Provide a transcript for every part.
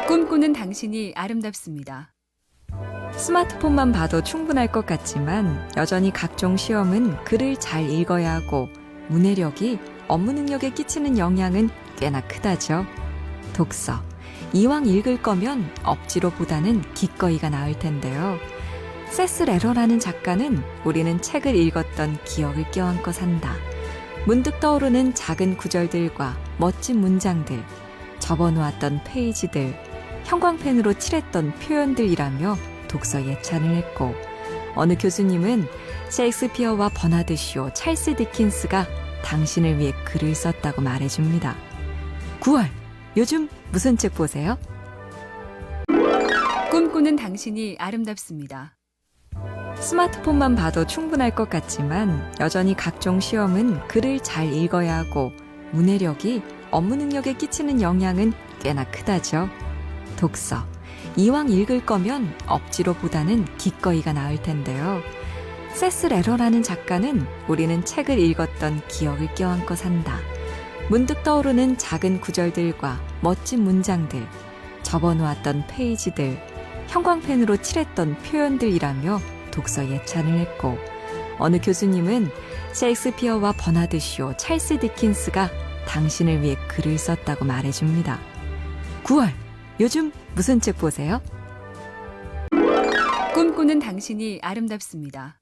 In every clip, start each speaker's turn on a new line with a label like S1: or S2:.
S1: 꿈꾸는 당신이 아름답습니다.
S2: 스마트폰만 봐도 충분할 것 같지만 여전히 각종 시험은 글을 잘 읽어야 하고 문해력이 업무 능력에 끼치는 영향은 꽤나 크다죠. 독서. 이왕 읽을 거면 억지로보다는 기꺼이가 나을 텐데요. 세스 레러라는 작가는 우리는 책을 읽었던 기억을 껴안고 산다. 문득 떠오르는 작은 구절들과 멋진 문장들, 접어놓았던 페이지들, 형광펜으로 칠했던 표현들이라며 독서 예찬을 했고, 어느 교수님은 셰익스피어와 버나드 쇼, 찰스 디킨스가 당신을 위해 글을 썼다고 말해줍니다. 9월, 요즘 무슨 책 보세요?
S1: 꿈꾸는 당신이 아름답습니다.
S2: 스마트폰만 봐도 충분할 것 같지만 여전히 각종 시험은 글을 잘 읽어야 하고 문해력이 업무 능력에 끼치는 영향은 꽤나 크다죠. 독서. 이왕 읽을 거면 억지로보다는 기꺼이가 나을 텐데요. 세스 레러라는 작가는 우리는 책을 읽었던 기억을 껴안고 산다. 문득 떠오르는 작은 구절들과 멋진 문장들, 접어놓았던 페이지들, 형광펜으로 칠했던 표현들이라며 독서 예찬을 했고, 어느 교수님은 셰익스피어와 버나드 쇼, 찰스 디킨스가 당신을 위해 글을 썼다고 말해줍니다. 9월, 요즘 무슨 책 보세요?
S1: 꿈꾸는 당신이 아름답습니다.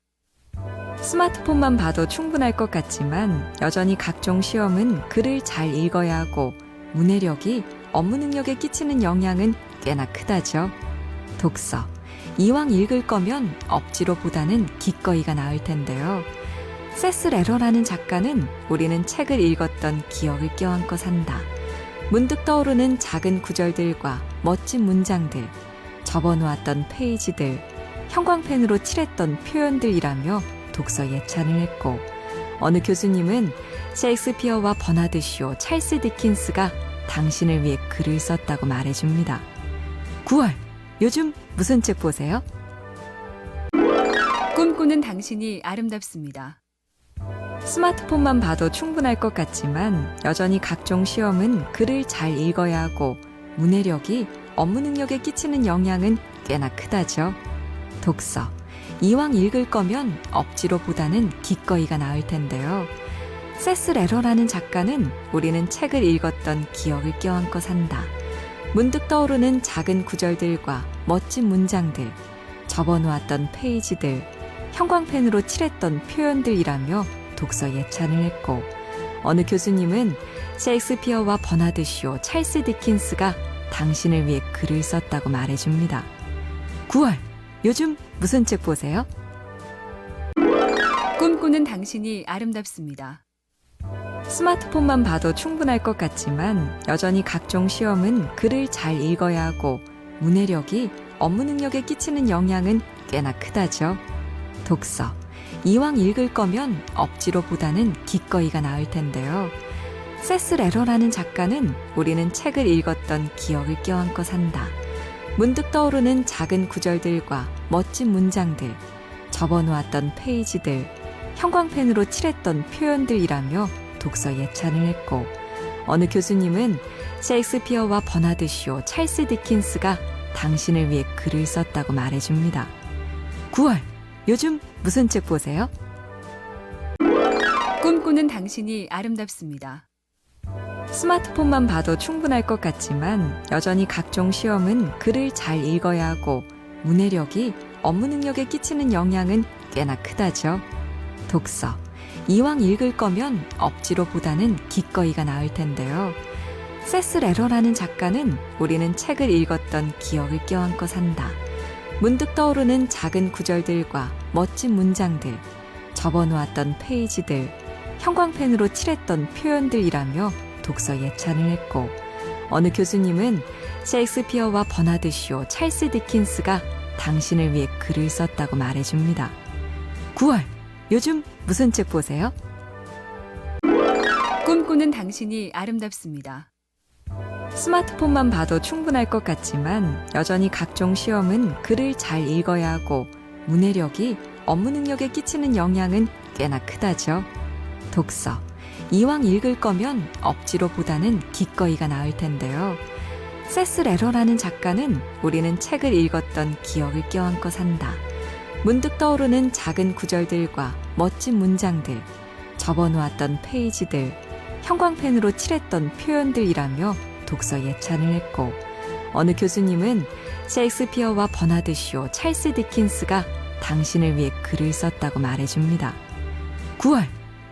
S2: 스마트폰만 봐도 충분할 것 같지만 여전히 각종 시험은 글을 잘 읽어야 하고 문해력이 업무 능력에 끼치는 영향은 꽤나 크다죠. 독서. 이왕 읽을 거면 억지로보다는 기꺼이가 나을 텐데요. 세스 레러라는 작가는 우리는 책을 읽었던 기억을 껴안고 산다. 문득 떠오르는 작은 구절들과 멋진 문장들, 접어놓았던 페이지들, 형광펜으로 칠했던 표현들이라며 독서 예찬을 했고, 어느 교수님은 셰익스피어와 버나드 쇼, 찰스 디킨스가 당신을 위해 글을 썼다고 말해줍니다. 9월, 요즘 무슨 책 보세요?
S1: 꿈꾸는 당신이 아름답습니다.
S2: 스마트폰만 봐도 충분할 것 같지만 여전히 각종 시험은 글을 잘 읽어야 하고 문해력이 업무 능력에 끼치는 영향은 꽤나 크다죠. 독서. 이왕 읽을 거면 억지로보다는 기꺼이가 나을 텐데요. 세스 레러라는 작가는 우리는 책을 읽었던 기억을 껴안고 산다. 문득 떠오르는 작은 구절들과 멋진 문장들, 접어놓았던 페이지들, 형광펜으로 칠했던 표현들이라며 독서 예찬을 했고, 어느 교수님은 셰익스피어와 버나드 쇼, 찰스 디킨스가 당신을 위해 글을 썼다고 말해줍니다. 9월, 요즘 무슨 책 보세요?
S1: 꿈꾸는 당신이 아름답습니다.
S2: 스마트폰만 봐도 충분할 것 같지만 여전히 각종 시험은 글을 잘 읽어야 하고 문해력이 업무 능력에 끼치는 영향은 꽤나 크다죠. 독서. 이왕 읽을 거면 억지로보다는 기꺼이가 나을 텐데요. 세스 레러라는 작가는 우리는 책을 읽었던 기억을 껴안고 산다. 문득 떠오르는 작은 구절들과 멋진 문장들, 접어놓았던 페이지들, 형광펜으로 칠했던 표현들이라며 독서 예찬을 했고, 어느 교수님은 셰익스피어와 버나드 쇼, 찰스 디킨스가 당신을 위해 글을 썼다고 말해줍니다. 9월, 요즘 무슨 책 보세요?
S1: 꿈꾸는 당신이 아름답습니다.
S2: 스마트폰만 봐도 충분할 것 같지만 여전히 각종 시험은 글을 잘 읽어야 하고 문해력이 업무 능력에 끼치는 영향은 꽤나 크다죠. 독서. 이왕 읽을 거면 억지로보다는 기꺼이가 나을 텐데요. 세스 레러라는 작가는 우리는 책을 읽었던 기억을 껴안고 산다. 문득 떠오르는 작은 구절들과 멋진 문장들, 접어놓았던 페이지들, 형광펜으로 칠했던 표현들이라며 독서 예찬을 했고, 어느 교수님은 셰익스피어와 버나드 쇼, 찰스 디킨스가 당신을 위해 글을 썼다고 말해줍니다. 9월, 요즘 무슨 책 보세요?
S1: 꿈꾸는 당신이 아름답습니다.
S2: 스마트폰만 봐도 충분할 것 같지만 여전히 각종 시험은 글을 잘 읽어야 하고 문해력이 업무 능력에 끼치는 영향은 꽤나 크다죠. 독서. 이왕 읽을 거면 억지로보다는 기꺼이가 나을 텐데요. 세스 레러라는 작가는 우리는 책을 읽었던 기억을 껴안고 산다. 문득 떠오르는 작은 구절들과 멋진 문장들, 접어놓았던 페이지들, 형광펜으로 칠했던 표현들이라며 독서 예찬을 했고, 어느 교수님은 셰익스피어와 버나드 쇼, 찰스 디킨스가 당신을 위해 글을 썼다고 말해줍니다. 9월,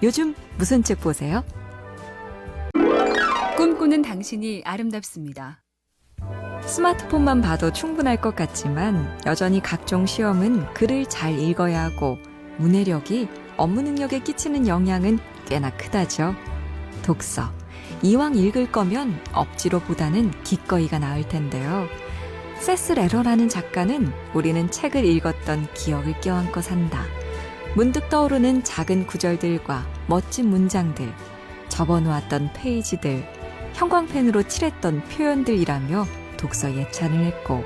S2: 요즘 무슨 책 보세요?
S1: 꿈꾸는 당신이 아름답습니다.
S2: 스마트폰만 봐도 충분할 것 같지만 여전히 각종 시험은 글을 잘 읽어야 하고 문해력이 업무 능력에 끼치는 영향은 꽤나 크다죠. 독서. 이왕 읽을 거면 억지로보다는 기꺼이가 나을 텐데요. 세스 레러라는 작가는 우리는 책을 읽었던 기억을 껴안고 산다. 문득 떠오르는 작은 구절들과 멋진 문장들, 접어놓았던 페이지들, 형광펜으로 칠했던 표현들이라며 독서 예찬을 했고,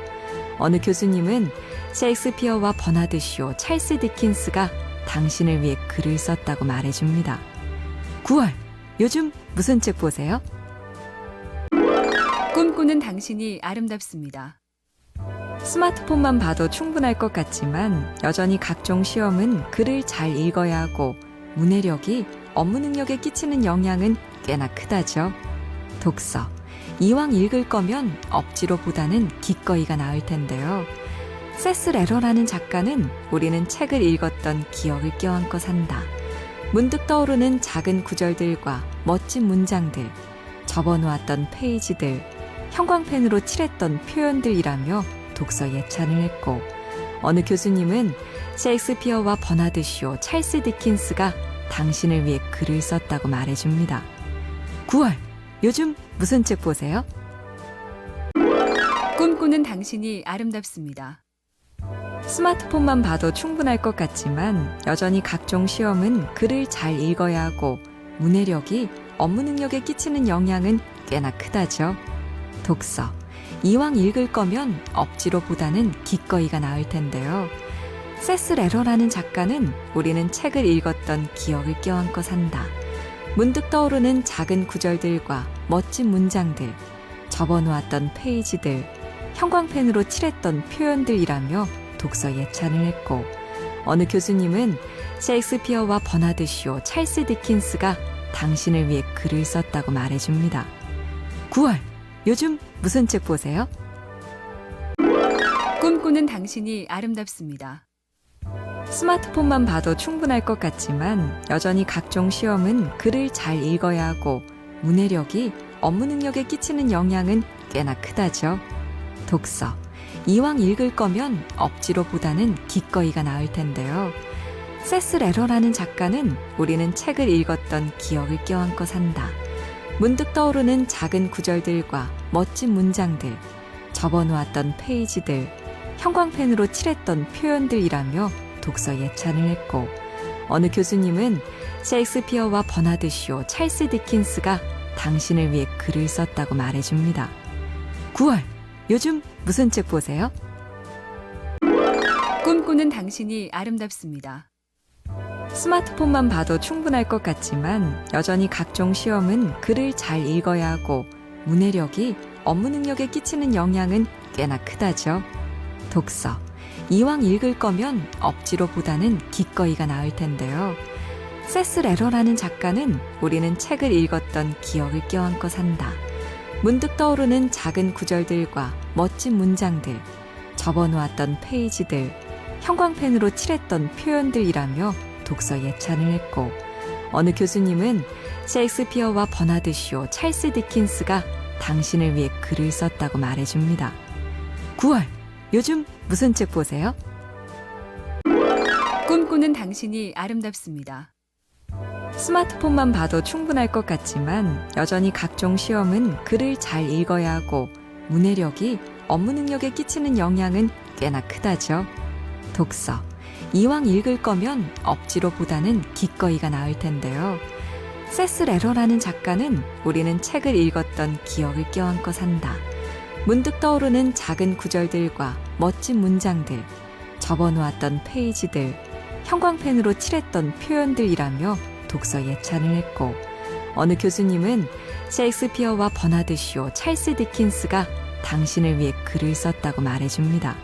S2: 어느 교수님은 셰익스피어와 버나드 쇼, 찰스 디킨스가 당신을 위해 글을 썼다고 말해줍니다. 9월, 요즘 무슨 책 보세요?
S1: 꿈꾸는 당신이 아름답습니다.
S2: 스마트폰만 봐도 충분할 것 같지만 여전히 각종 시험은 글을 잘 읽어야 하고 문해력이 업무 능력에 끼치는 영향은 꽤나 크다죠. 독서. 이왕 읽을 거면 억지로보다는 기꺼이가 나을 텐데요. 세스 레러라는 작가는 우리는 책을 읽었던 기억을 껴안고 산다. 문득 떠오르는 작은 구절들과 멋진 문장들, 접어놓았던 페이지들, 형광펜으로 칠했던 표현들이라며 독서 예찬을 했고, 어느 교수님은 셰익스피어와 버나드 쇼, 찰스 디킨스가 당신을 위해 글을 썼다고 말해줍니다. 9월, 요즘 무슨 책 보세요?
S1: 꿈꾸는 당신이 아름답습니다.
S2: 스마트폰만 봐도 충분할 것 같지만 여전히 각종 시험은 글을 잘 읽어야 하고 문해력이 업무 능력에 끼치는 영향은 꽤나 크다죠. 독서. 이왕 읽을 거면 억지로보다는 기꺼이가 나을 텐데요. 세스 레러라는 작가는 우리는 책을 읽었던 기억을 껴안고 산다. 문득 떠오르는 작은 구절들과 멋진 문장들, 접어놓았던 페이지들, 형광펜으로 칠했던 표현들이라며 독서 예찬을 했고, 어느 교수님은 셰익스피어와 버나드 쇼, 찰스 디킨스가 당신을 위해 글을 썼다고 말해줍니다. 9월, 요즘 무슨 책 보세요?
S1: 꿈꾸는 당신이 아름답습니다.
S2: 스마트폰만 봐도 충분할 것 같지만 여전히 각종 시험은 글을 잘 읽어야 하고 문해력이 업무 능력에 끼치는 영향은 꽤나 크다죠. 독서. 이왕 읽을 거면 억지로보다는 기꺼이가 나을 텐데요. 세스 레러라는 작가는 우리는 책을 읽었던 기억을 껴안고 산다. 문득 떠오르는 작은 구절들과 멋진 문장들, 접어놓았던 페이지들, 형광펜으로 칠했던 표현들이라며 독서 예찬을 했고, 어느 교수님은 셰익스피어와 버나드 쇼, 찰스 디킨스가 당신을 위해 글을 썼다고 말해줍니다. 9월, 요즘 무슨 책 보세요?
S1: 꿈꾸는 당신이 아름답습니다.
S2: 스마트폰만 봐도 충분할 것 같지만 여전히 각종 시험은 글을 잘 읽어야 하고 문해력이 업무 능력에 끼치는 영향은 꽤나 크다죠. 독서. 이왕 읽을 거면 억지로보다는 기꺼이가 나을 텐데요. 세스 레러라는 작가는 우리는 책을 읽었던 기억을 껴안고 산다. 문득 떠오르는 작은 구절들과 멋진 문장들, 접어놓았던 페이지들, 형광펜으로 칠했던 표현들이라며 독서 예찬을 했고, 어느 교수님은 셰익스피어와 버나드 쇼, 찰스 디킨스가 당신을 위해 글을 썼다고 말해줍니다. 9월, 요즘 무슨 책 보세요?
S1: 꿈꾸는 당신이 아름답습니다.
S2: 스마트폰만 봐도 충분할 것 같지만 여전히 각종 시험은 글을 잘 읽어야 하고 문해력이 업무 능력에 끼치는 영향은 꽤나 크다죠. 독서. 이왕 읽을 거면 억지로보다는 기꺼이가 나을 텐데요. 세스 레러라는 작가는 우리는 책을 읽었던 기억을 껴안고 산다. 문득 떠오르는 작은 구절들과 멋진 문장들, 접어놓았던 페이지들, 형광펜으로 칠했던 표현들이라며 독서 예찬을 했고, 어느 교수님은 셰익스피어와 버나드 쇼, 찰스 디킨스가 당신을 위해 글을 썼다고 말해줍니다.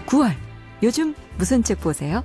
S2: 9월, 요즘 무슨 책 보세요?